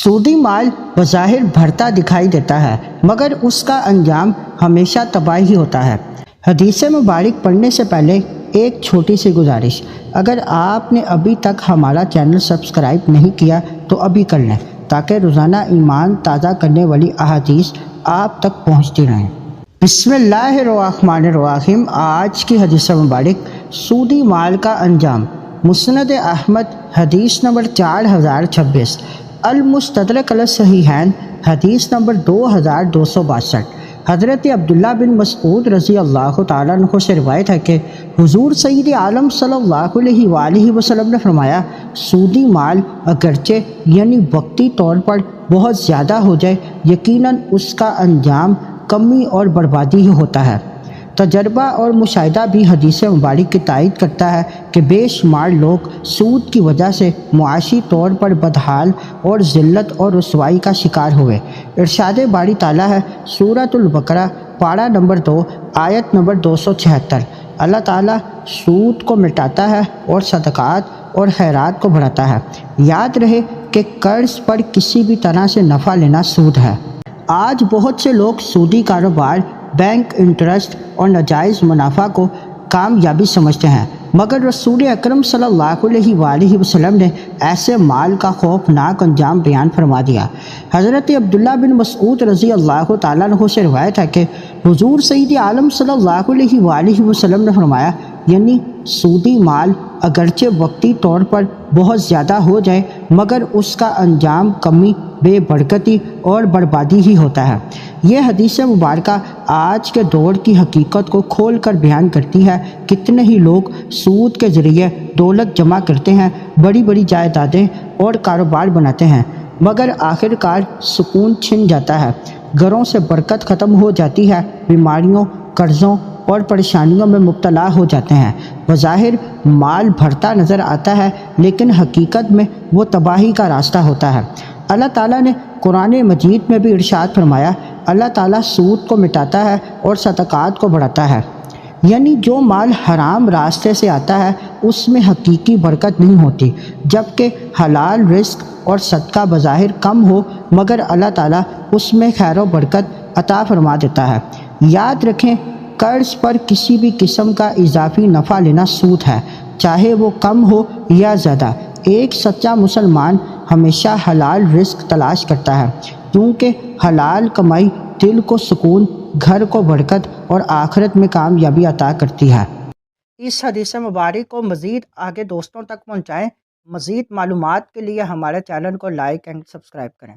سودی مال بظاہر بڑھتا دکھائی دیتا ہے مگر اس کا انجام ہمیشہ تباہی ہی ہوتا ہے۔ حدیث مبارک پڑھنے سے پہلے ایک چھوٹی سی گزارش، اگر آپ نے ابھی تک ہمارا چینل سبسکرائب نہیں کیا تو ابھی کر لیں تاکہ روزانہ ایمان تازہ کرنے والی احادیث آپ تک پہنچتی رہیں۔ بسم اللہ الرحمن الرحیم۔ آج کی حدیث مبارک سودی مال کا انجام، مسند احمد حدیث نمبر 4026، المستدرک علی الصحیحین حدیث نمبر 2262۔ حضرت عبداللہ بن مسعود رضی اللہ تعالیٰ عنہ سے روایت ہے کہ حضور سید عالم صلی اللہ علیہ وآلہ وسلم نے فرمایا، سودی مال اگرچہ یعنی وقتی طور پر بہت زیادہ ہو جائے، یقیناً اس کا انجام کمی اور بربادی ہی ہوتا ہے۔ تجربہ اور مشاہدہ بھی حدیث مبارک کی تائید کرتا ہے کہ بے شمار لوگ سود کی وجہ سے معاشی طور پر بدحال اور ذلت اور رسوائی کا شکار ہوئے۔ ارشاد باری تعالیٰ ہے سورۃ البقرہ پارہ نمبر 2 آیت نمبر 276۔ اللہ تعالیٰ سود کو مٹاتا ہے اور صدقات اور خیرات کو بڑھاتا ہے۔ یاد رہے کہ قرض پر کسی بھی طرح سے نفع لینا سود ہے۔ آج بہت سے لوگ سودی کاروبار، بینک انٹرسٹ اور ناجائز منافع کو کامیابی سمجھتے ہیں، مگر رسول اکرم صلی اللہ علیہ وآلہ وسلم نے ایسے مال کا خوفناک انجام بیان فرما دیا۔ حضرت عبداللہ بن مسعود رضی اللہ تعالیٰ عنہ سے روایت ہے کہ حضور سید عالم صلی اللہ علیہ وآلہ وسلم نے فرمایا، یعنی سودی مال اگرچہ وقتی طور پر بہت زیادہ ہو جائے مگر اس کا انجام کمی، بے برکتی اور بربادی ہی ہوتا ہے۔ یہ حدیث مبارکہ آج کے دور کی حقیقت کو کھول کر بیان کرتی ہے۔ کتنے ہی لوگ سود کے ذریعے دولت جمع کرتے ہیں، بڑی بڑی جائیدادیں اور کاروبار بناتے ہیں، مگر آخرکار سکون چھن جاتا ہے، گھروں سے برکت ختم ہو جاتی ہے، بیماریوں، قرضوں اور پریشانیوں میں مبتلا ہو جاتے ہیں۔ بظاہر مال بڑھتا نظر آتا ہے لیکن حقیقت میں وہ تباہی کا راستہ ہوتا ہے۔ اللہ تعالیٰ نے قرآن مجید میں بھی ارشاد فرمایا، اللہ تعالیٰ سود کو مٹاتا ہے اور صدقات کو بڑھاتا ہے، یعنی جو مال حرام راستے سے آتا ہے اس میں حقیقی برکت نہیں ہوتی، جبکہ حلال رزق اور صدقہ بظاہر کم ہو مگر اللہ تعالیٰ اس میں خیر و برکت عطا فرما دیتا ہے۔ یاد رکھیں، قرض پر کسی بھی قسم کا اضافی نفع لینا سود ہے، چاہے وہ کم ہو یا زیادہ۔ ایک سچا مسلمان ہمیشہ حلال رزق تلاش کرتا ہے، کیونکہ حلال کمائی دل کو سکون، گھر کو برکت اور آخرت میں کامیابی عطا کرتی ہے۔ اس حدیث مبارک کو مزید آگے دوستوں تک پہنچائیں۔ مزید معلومات کے لیے ہمارے چینل کو لائک اینڈ سبسکرائب کریں۔